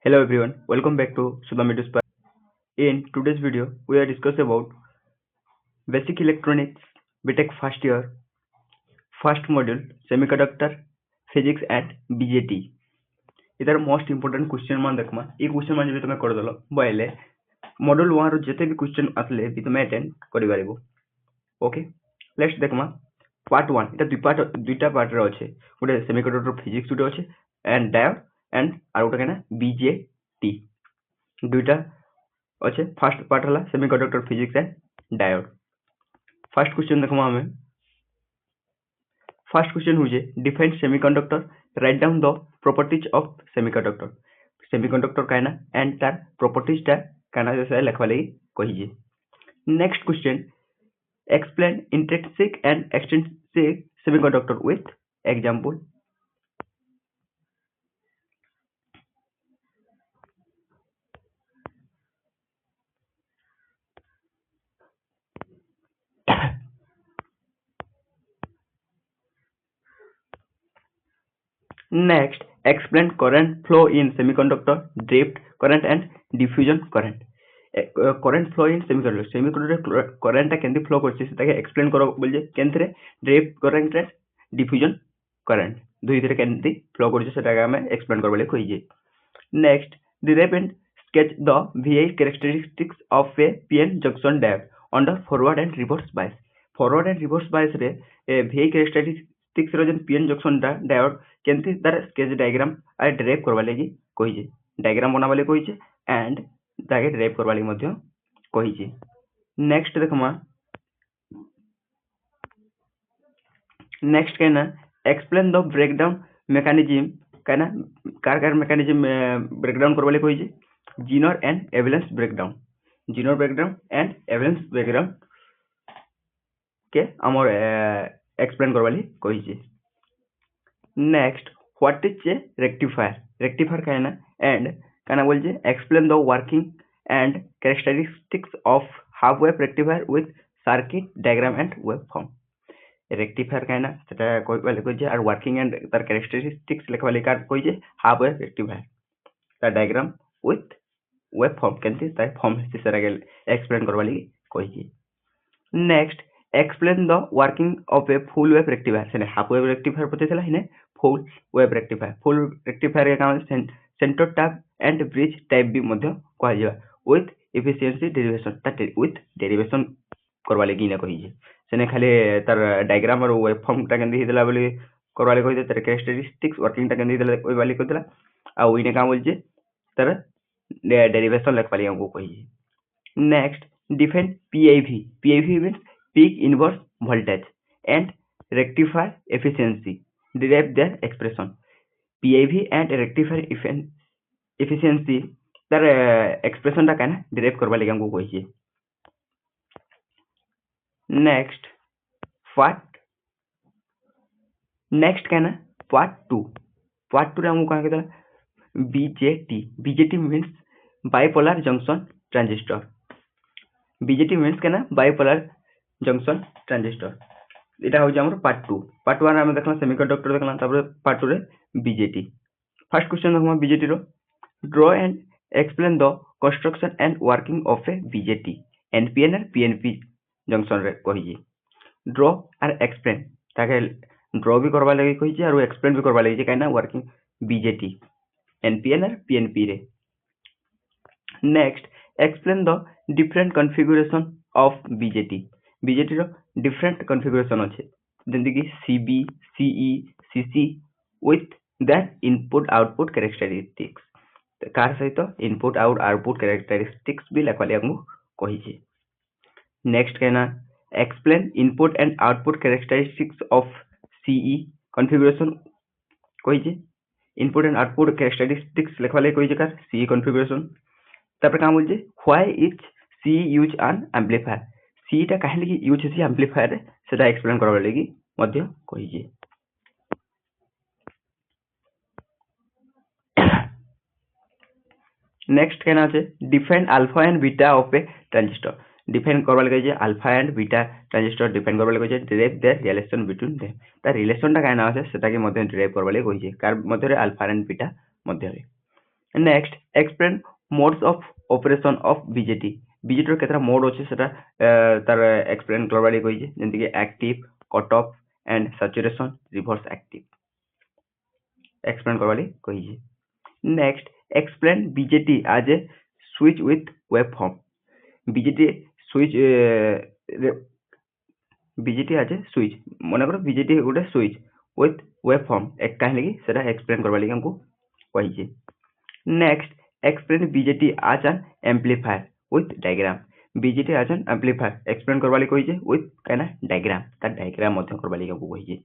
Hello everyone, welcome back to Sudham. In today's video, we are discussing about basic electronics, B.Tech first year, first module, semiconductor, physics and BJT. इधर most important question मान देखमा ई question मान जे तुमे कर दलो बोइले module 1 रो जते भी question आसले भी तुमे अटेंड करि पारिबो ओके लेट्स देखमा पार्ट 1 इटा दुईटा पार्ट रे अछि गोटे सेमीकंडक्टर फिजिक्स गुटे अछि एंड डायोड एंड आर गोटे केना बीजेटी दुईटा अच्छे फर्स्ट पार्ट हला semiconductor physics and diode first question देखमा हमें फर्स्ट क्वेश्चन हो जे define semiconductor write down the properties of semiconductor काना एंड तार प्रॉपर्टीज ता काना जैसे लिखवा लगी कहि जे next question explain intrinsic and extrinsic semiconductor with example Next, explain current flow in semiconductor, drift current and diffusion current. Current flow in semiconductor. Semiconductor current टा केंद्र flow करछि सेटा के explain करो बोल जे केंद्र drift current and diffusion current दुई तरह केंद्र flow करछि सेटा के हमें explain करबले कहि जे. Next, derive and sketch the VI characteristics of a PN junction diode under forward and reverse bias. Forward and reverse bias रे VI characteristics रो जन PN junction diode केंति तार स्केच डायग्राम आ ड्राइव करबा लागि कहि जे डायग्राम बनाबा लागि कहि जे and ताके drive करबा लागि मध्य कहि जे नेक्स्ट देखमा नेक्स्ट केना एक्सप्लेन द ब्रेकडाउन मैकेनिज्म केना कार मैकेनिज्म ब्रेकडाउन करबा लागि कहि जे Zener and avalanche breakdown Zener breakdown and avalanche breakdown के हमर एक्सप्लेन करबा लागि कहि जे Next, what is a rectifier? Rectifier कहना and कहना बोल जे explain the working and characteristics of half wave rectifier with circuit diagram and waveform. Rectifier कहना सेटा कोई वाले कोई जे और working and तार characteristics लिखवा लेकर कोई जे half wave rectifier तार diagram with waveform केंति तार form से सारा के explain करवा लेगी कोई जे Next, explain the working of a full wave rectifier. सेने half wave rectifier पते चला हिने full wave rectifier के काम center tap and bridge type भी मध्य कहा जावा with efficiency derivation ता with derivation करवा लेगी ना कहि जे सेने खाली तार डायग्राम और वेवफॉर्म ता केंदी हिदला बोली करवा ले कहि जे तार कैरेक्टरिस्टिक्स वर्किंग ता केंदी हिदला ओइ वाली कहितला आ ओइने काम बोल जे तार डेरिवेशन लिखवा ले हमको कहि जे next define PIV means peak inverse voltage and rectifier efficiency derive their expression PIV and rectifier efficiency तार expression ता कहना derive करबा लागि हमको कहि जे next कहना part 2 रे हमको कहा कहला BJT means bipolar junction transistor BJT means कहना bipolar junction transistor इटा हो जे हमर पार्ट 1 हम देखला सेमीकंडक्टर देखला तापर पार्ट 2 रे बीजेटी फर्स्ट क्वेश्चन देखमा बीजेटी रो draw and explain the construction and working of a BJT NPN और पीएनपी जंक्शन रे कहि जे ड्रॉ और एक्सप्लेन ताके ड्रॉ भी करबा लागि कहि जे और एक्सप्लेन भी करबा लागि जे काइना वर्किंग बीजेटी एनपीएन और पीएनपी रे next explain the different configuration of BJT रो डिफरेंट कॉन्फ़िगरेशन अछि जेंति कि CB CE CC with that input output characteristics कार सहित इनपुट और आउटपुट कैरेक्टरिस्टिक्स भी लिखवा हमु कहि जे नेक्स्ट कहना explain input and output characteristics of CE configuration कहि जे इनपुट एंड आउटपुट कैरेक्टरिस्टिक्स लिखवा ले कहि जे कार सीई कॉन्फ़िगरेशन तापर का बोल जे why is C use on amplifier C टा काहे लगी यूज होसी एम्पलीफायर रे सेटा एक्सप्लेन करबा लगी मध्य कहि जे नेक्स्ट कहना छै define alpha and beta of a transistor define करबा लगी जे alpha and beta transistor define करबा लगी जे derive the relation between them ता रिलेशन ता काहे ना छै सेटा के मध्य डिराइव करबा लगी कहि जे कार मध्य रे अल्फा एंड बीटा मध्य रे next explain modes of operation of BJT BJT ର କେତେଟା ମୋଡ୍ ଅଛି ସେଟା ତାର ଏକ୍ସପ୍ଲେନ୍ କରବାଲି କହିଛି ଯେମିତି କି active cut off and saturation reverse active explain करवाली कही। Next explain BJT as a switch with waveform BJT switch BJT as a switch मन कर बीजेटी गोटे स्विच विथ वेव फॉर्म एक कहीं सेटा एक्सप्लेन करवाली हमको कही। Next explain BJT as an amplifier with diagram BJT as an amplifier explain करवाली कही विथ कहना डायग्राम ता डायग्राम मध्य करवाली हमको कही।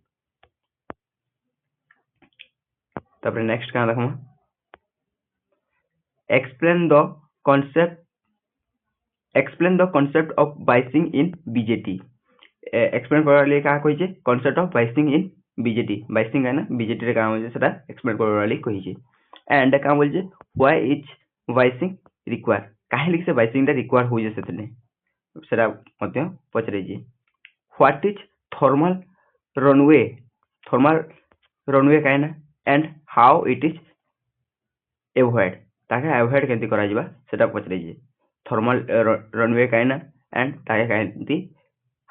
तापर नेक्स्ट क्या देखमा explain the concept of biasing in BJT explain करवाली का कही concept of biasing in BJT biasing है ना बीजेटी रे काम होजे सेटा एक्सप्लेन करवाली कही। एंड का बोल व्हाई इज बाइसिंग रिक्वायर काहे लिख से बाइसिंग ता रिक्वायर होजे सेतने सेटा मध्य पचरे जे। व्हाट इज थर्मल रनवे काहे and how it is avoid ताके एवॉइड केंती करा जिबा सेटा पचरे जे। थर्मल रनवे काहे एंड ताके केंती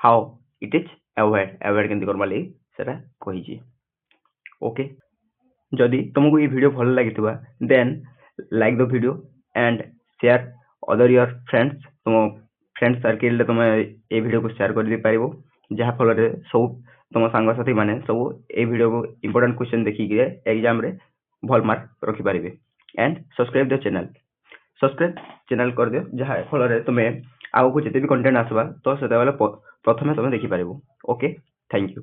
हाउ इट इज एवॉइड केंती करबा लागि सेटा कहि जे। ओके जदि तुमको ये वीडियो भल लागितबा then like the video and share other your friends तुम फ्रेंड सर्किल तुम ये वीडियो को शेयर कर दे पारिबो जहा फल रे सब तुम सांग साथी माने सब ए वीडियो को इंपोर्टेंट क्वेश्चन देखि के एग्जाम रे भल मार्क रखि पारिबे। एंड सब्सक्राइब द चैनल कर दियो जहा फल रे तुमे आगो को जते भी कंटेंट आसबा तो सेते वाला प्रथमे तुम देखि पारिबो। Okay thank you.